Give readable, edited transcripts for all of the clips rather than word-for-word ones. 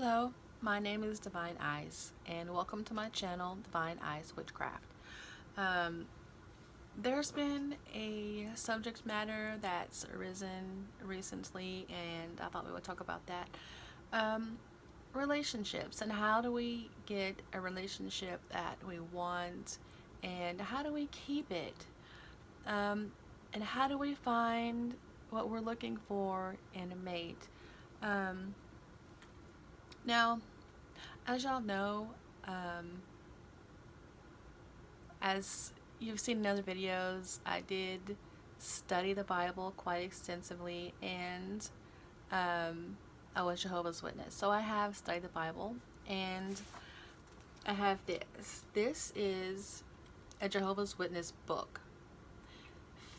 Hello, my name is Divine Eyes, and welcome to my channel, Divine Eyes Witchcraft. Um, there's been a subject matter that's arisen recently, and I thought we would talk about that. Um, Relationships, and how do we get a relationship that we want, and how do we keep it? Um, and how do we find what we're looking for in a mate? Um, Now, as y'all know, um, as you've seen in other videos, I did study the Bible quite extensively, and um, I was Jehovah's Witness. So I have studied the Bible, and I have this. This is a Jehovah's Witness book.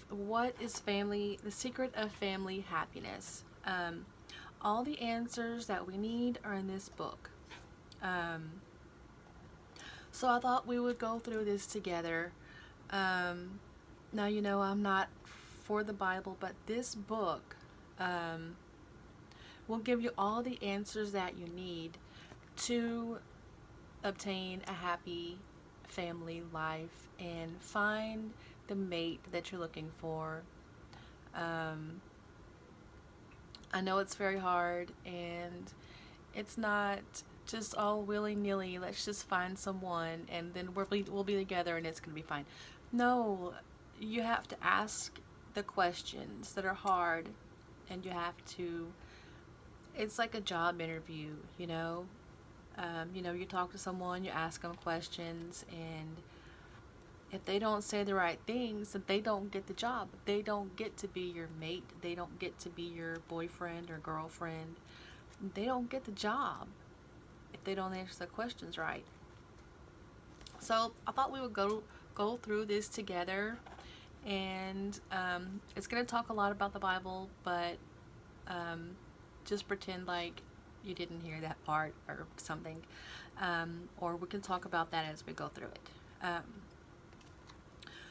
What is family? The secret of family happiness. All the answers that we need are in this book. Um, So I thought we would go through this together. Um, Now, I'm not for the Bible, but this book um, will give you all the answers that you need to obtain a happy family life and find the mate that you're looking for. Um, I know it's very hard, and it's not just all willy-nilly, let's just find someone and then we'll be together and it's going to be fine. No, you have to ask the questions that are hard, and it's like a job interview, you talk to someone, you ask them questions, and if they don't say the right things, then they don't get the job. They don't get to be your mate. They don't get to be your boyfriend or girlfriend. They don't get the job if they don't answer the questions right. So I thought we would go through this together, and it's gonna talk a lot about the Bible, but um, just pretend like you didn't hear that part or something, or we can talk about that as we go through it.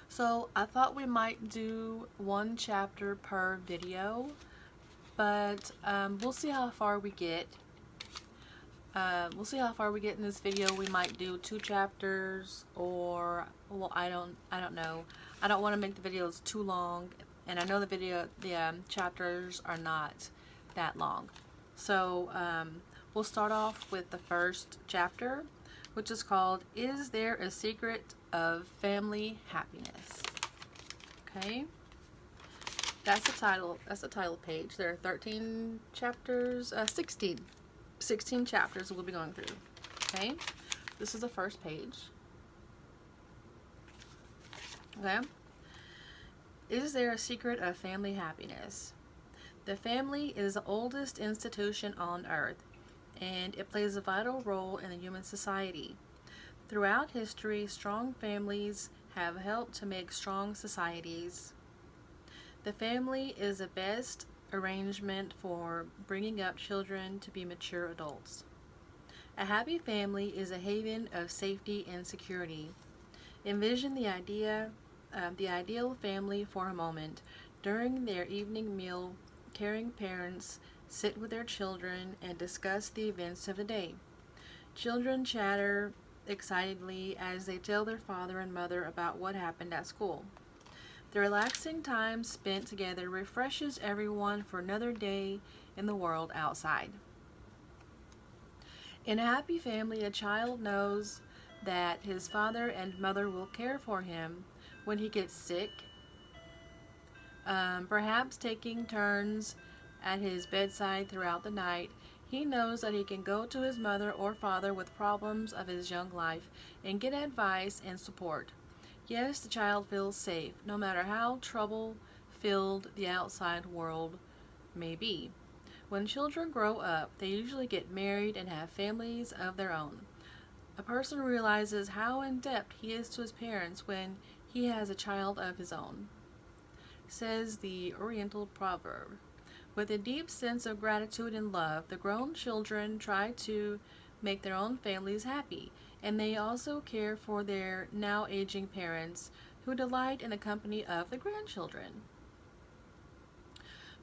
So I thought we might do one chapter per video, but we'll see how far we get. We'll see how far we get in this video. We might do 2 chapters, or well, I don't know. I don't want to make the videos too long, and I know the chapters are not that long. So we'll start off with the first chapter, which is called "Is There a Secret of Family Happiness?" Okay, that's the title. That's the title page. There are 13 chapters. 16 chapters we'll be going through. Okay, this is the first page. Okay, is there a secret of family happiness? The family is the oldest institution on earth, and it plays a vital role in the human society. Throughout history, strong families have helped to make strong societies. The family is the best arrangement for bringing up children to be mature adults. A happy family is a haven of safety and security. Envision the ideal family for a moment. During their evening meal, caring parents sit with their children and discuss the events of the day. Children chatter excitedly as they tell their father and mother about what happened at school. The relaxing time spent together refreshes everyone for another day in the world outside. In a happy family, a child knows that his father and mother will care for him when he gets sick, perhaps taking turns at his bedside throughout the night. He knows that he can go to his mother or father with problems of his young life and get advice and support. Yes, the child feels safe, no matter how trouble-filled the outside world may be. When children grow up, they usually get married and have families of their own. A person realizes how in debt he is to his parents when he has a child of his own, says the Oriental proverb. With a deep sense of gratitude and love, the grown children try to make their own families happy, and they also care for their now aging parents, who delight in the company of the grandchildren.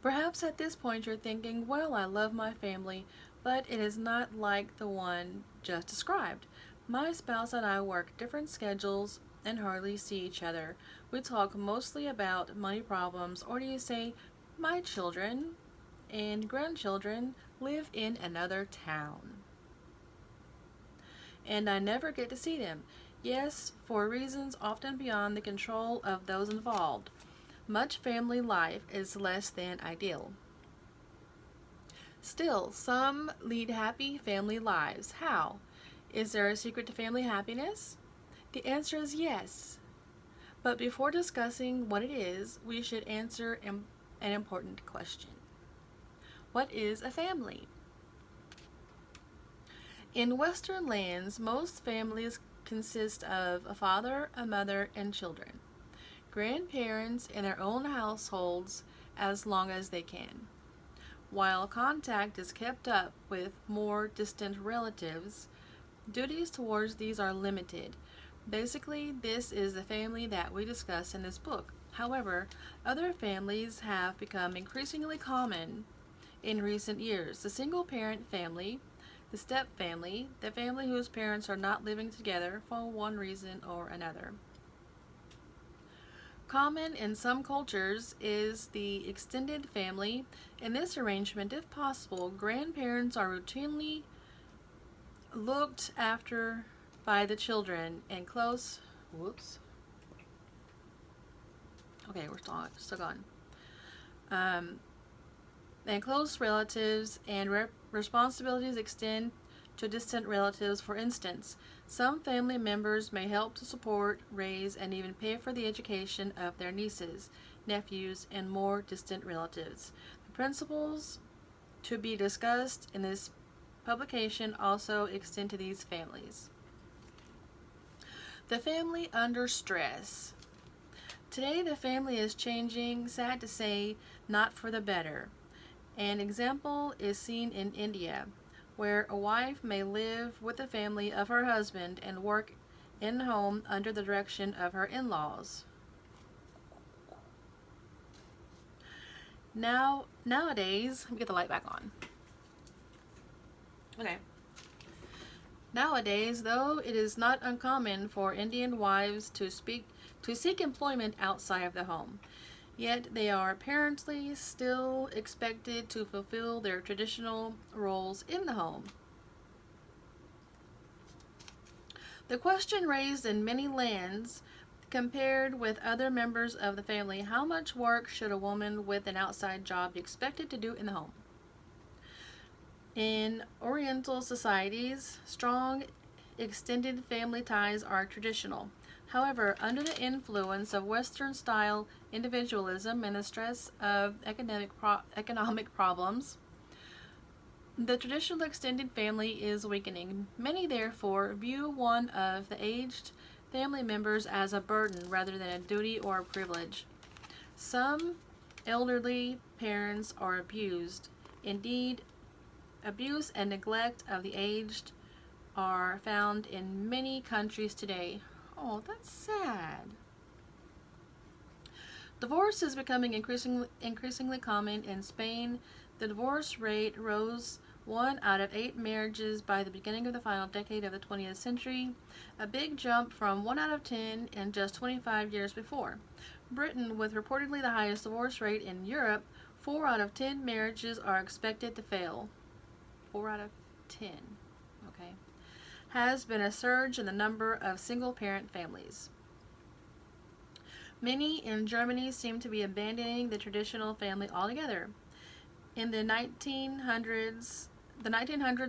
Perhaps at this point you're thinking, well, I love my family. but it is not like the one just described. My spouse and I work different schedules and hardly see each other. We talk mostly about money problems, or do you say, my children and grandchildren live in another town, and I never get to see them. Yes, for reasons often beyond the control of those involved. Much family life is less than ideal. Still, some lead happy family lives. How? Is there a secret to family happiness? The answer is yes. But before discussing what it is, we should answer an important question. What is a family? In Western lands, most families consist of a father, a mother, and children. Grandparents in their own households as long as they can. While contact is kept up with more distant relatives, duties towards these are limited. Basically, this is the family that we discuss in this book. However, other families have become increasingly common in recent years. The single parent family, the step family, the family whose parents are not living together for one reason or another. Common in some cultures is the extended family. In this arrangement, if possible, grandparents are routinely looked after by the children and close. Whoops. Okay, we're still going. And close relatives and responsibilities extend to distant relatives. For instance, some family members may help to support, raise, and even pay for the education of their nieces, nephews, and more distant relatives. The principles to be discussed in this publication also extend to these families. The family under stress. Today, the family is changing, sad to say, not for the better. An example is seen in India, where a wife may live with the family of her husband and work in home under the direction of her in-laws. Nowadays, let me get the light back on. Okay. Nowadays, though, it is not uncommon for Indian wives to seek employment outside of the home. Yet they are apparently still expected to fulfill their traditional roles in the home. The question raised in many lands, compared with other members of the family, how much work should a woman with an outside job be expected to do in the home? In Oriental societies, strong extended family ties are traditional. However, under the influence of Western-style individualism and the stress of economic problems, the traditional extended family is weakening. Many, therefore, view one of the aged family members as a burden rather than a duty or a privilege. Some elderly parents are abused. Indeed, abuse and neglect of the aged are found in many countries today. Oh, that's sad. Divorce is becoming increasingly common in Spain. The divorce rate rose 1 out of 8 marriages by the beginning of the final decade of the 20th century, a big jump from 1 out of 10 in just 25 years before. Britain, with reportedly the highest divorce rate in Europe, 4 out of 10 marriages are expected to fail. 4 out of 10. Okay. Has been a surge in the number of single-parent families. Many in Germany seem to be abandoning the traditional family altogether. In the 1900s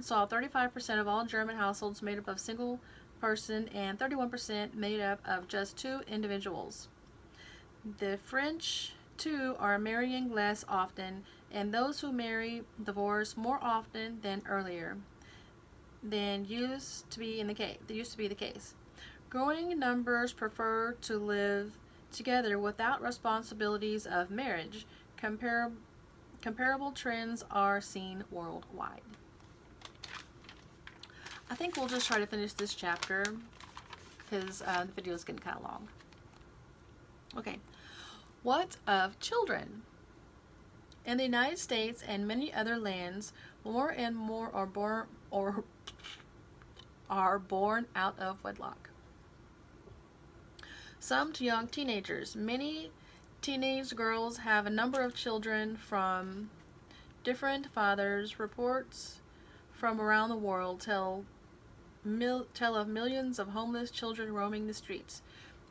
saw 35% of all German households made up of single person and 31% made up of just 2 individuals. The French, too, are marrying less often, and those who marry divorce more often than earlier than used to be the case. Growing numbers prefer to live together without responsibilities of marriage. Comparable trends are seen worldwide. I think we'll just try to finish this chapter because the video is getting kind of long. Okay. What of children? In the United States and many other lands, More and more are born out of wedlock. Some to young teenagers. Many teenage girls have a number of children from different fathers. Reports from around the world tell of millions of homeless children roaming the streets.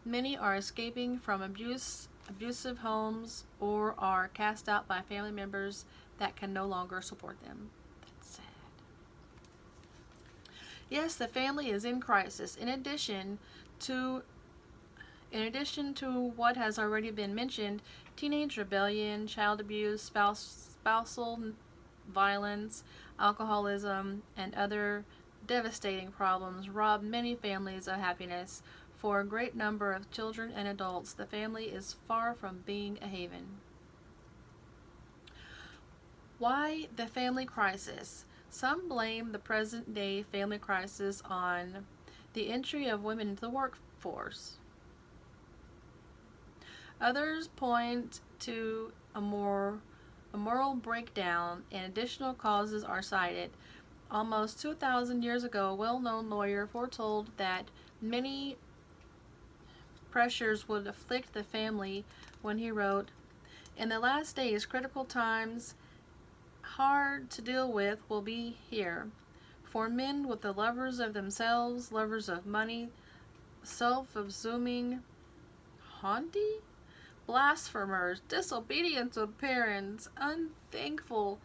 Many are escaping from abusive homes or are cast out by family members that can no longer support them. That's sad. Yes, the family is in crisis. In addition to what has already been mentioned, teenage rebellion, child abuse, spousal violence, alcoholism, and other devastating problems rob many families of happiness. For a great number of children and adults, the family is far from being a haven. Why the family crisis? Some blame the present day family crisis on the entry of women into the workforce. Others point to a moral breakdown, and additional causes are cited. Almost 2,000 years ago, a well-known lawyer foretold that many pressures would afflict the family when he wrote, "In the last days, critical times, hard to deal with, will be here. For men with the lovers of themselves, lovers of money, self-absorbing, haughty, blasphemers, disobedient to parents, unthankful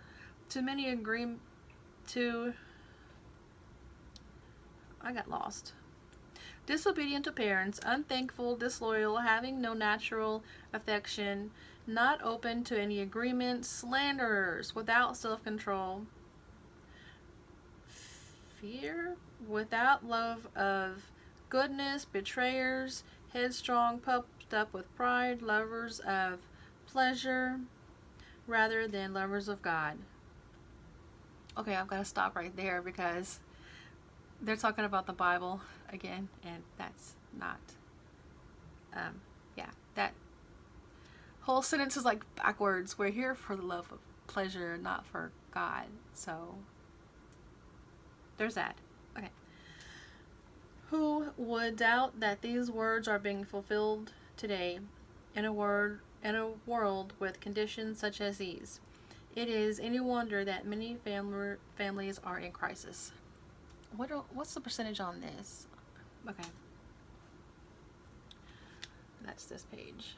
to many I got lost. Disobedient to parents, unthankful, disloyal, having no natural affection, not open to any agreement, slanderers, without self-control, fear, without love of goodness, betrayers, headstrong, puffed up with pride, lovers of pleasure rather than lovers of God." Okay, I've got to stop right there because they're talking about the Bible again, and that's not, that whole sentence is like backwards. We're here for the love of pleasure, not for God. So there's that. Okay. Who would doubt that these words are being fulfilled today in a world with conditions such as these? It is any wonder that many families are in crisis. What's the percentage on this? Okay. That's this page.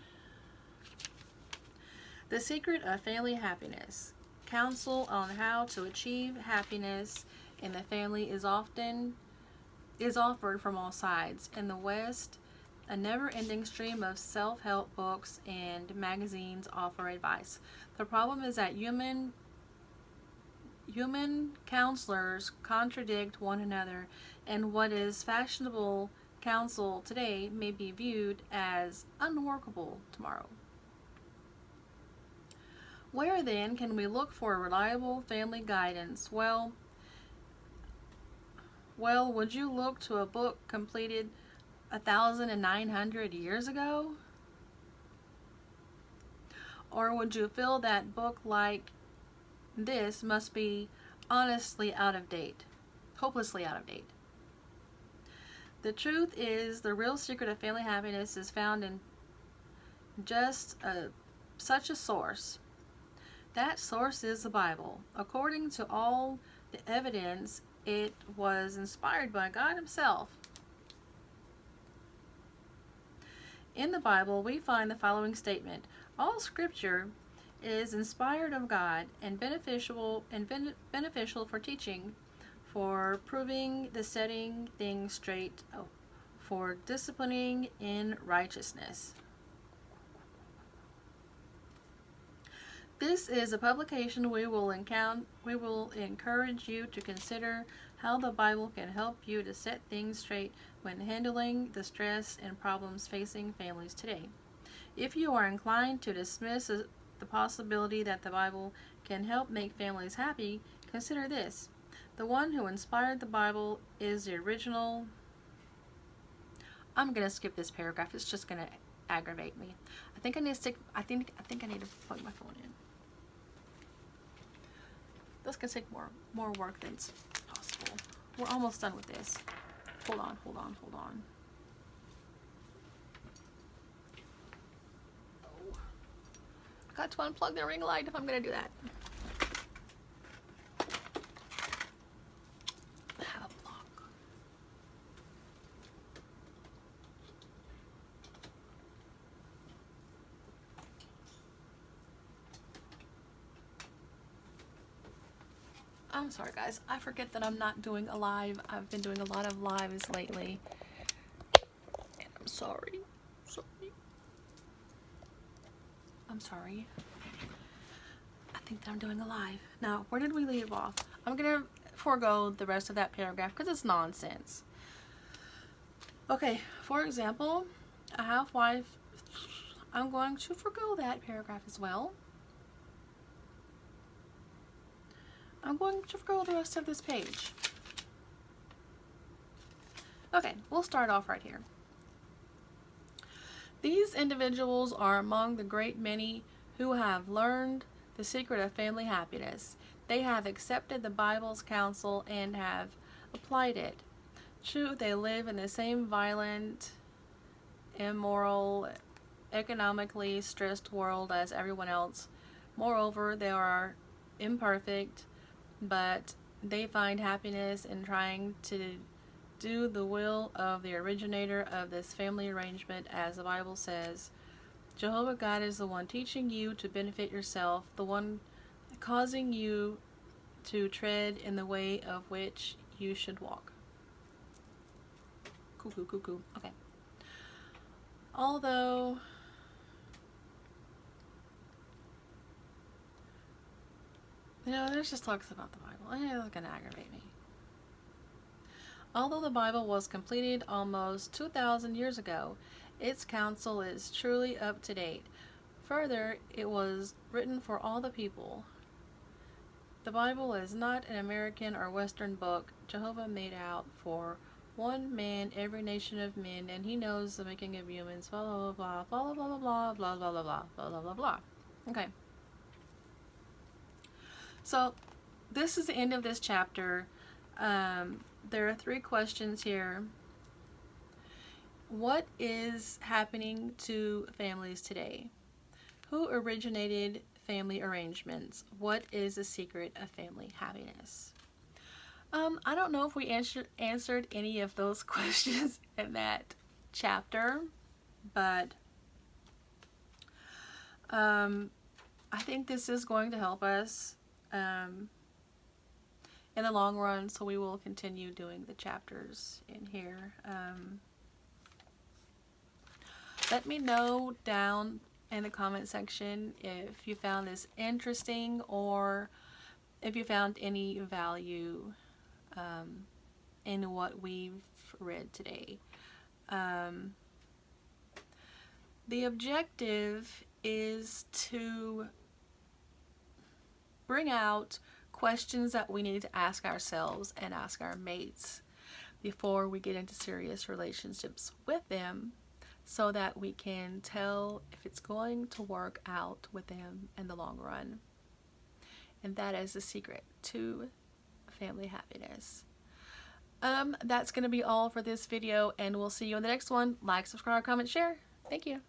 The Secret of Family Happiness. Counsel on how to achieve happiness in the family is offered from all sides. In the West, a never-ending stream of self-help books and magazines offer advice. The problem is that human counselors contradict one another, and what is fashionable counsel today may be viewed as unworkable tomorrow. Where then can we look for reliable family guidance? Well, would you look to a book completed 1,900 years ago? Or would you feel that book like this must be honestly out of date, hopelessly out of date? The truth is, the real secret of family happiness is found in just such a source. That source is the Bible. According to all the evidence, it was inspired by God Himself. In the Bible, we find the following statement: all Scripture is inspired of God and beneficial for teaching, for proving the setting things straight, for disciplining in righteousness. This is a publication we will encourage you to consider how the Bible can help you to set things straight when handling the stress and problems facing families today. If you are inclined to dismiss the possibility that the Bible can help make families happy, consider this. The one who inspired the Bible is the original. I'm going to skip this paragraph. It's just going to aggravate me. I think I need to plug my phone in. This can take more work than's possible. We're almost done with this. Hold on. Oh. I got to unplug the ring light if I'm gonna do that. Have a block. I'm sorry guys, I forget that I'm not doing a live. I've been doing a lot of lives lately. And I'm sorry. I'm sorry. I think that I'm doing a live. Now, where did we leave off? I'm gonna forego the rest of that paragraph because it's nonsense. Okay, for example, a housewife, I'm going to forego that paragraph as well. I'm going to forgo the rest of this page. Okay, we'll start off right here. These individuals are among the great many who have learned the secret of family happiness. They have accepted the Bible's counsel and have applied it. True, they live in the same violent, immoral, economically stressed world as everyone else. Moreover, they are imperfect, but they find happiness in trying to do the will of the originator of this family arrangement, as the Bible says. Jehovah God is the one teaching you to benefit yourself, the one causing you to tread in the way of which you should walk. Cuckoo. Okay. Although there's just talks about the Bible. It's gonna aggravate me. Although the Bible was completed almost 2,000 years ago, its counsel is truly up to date. Further, it was written for all the people. The Bible is not an American or Western book Jehovah made out for one man, every nation of men, and he knows the making of humans, blah, blah, blah, blah, blah, blah, blah, blah, blah, blah, blah, blah, blah, blah, blah. Okay. So, this is the end of this chapter. There are 3 questions here. What is happening to families today? Who originated family arrangements? What is the secret of family happiness? I don't know if we answered any of those questions in that chapter, but I think this is going to help us in the long run, so we will continue doing the chapters in here. Let me know down in the comment section if you found this interesting or if you found any value in what we've read today. The objective is to bring out questions that we need to ask ourselves and ask our mates before we get into serious relationships with them, so that we can tell if it's going to work out with them in the long run. And that is the secret to family happiness. That's going to be all for this video, and we'll see you in the next one. Like, subscribe, comment, share. Thank you.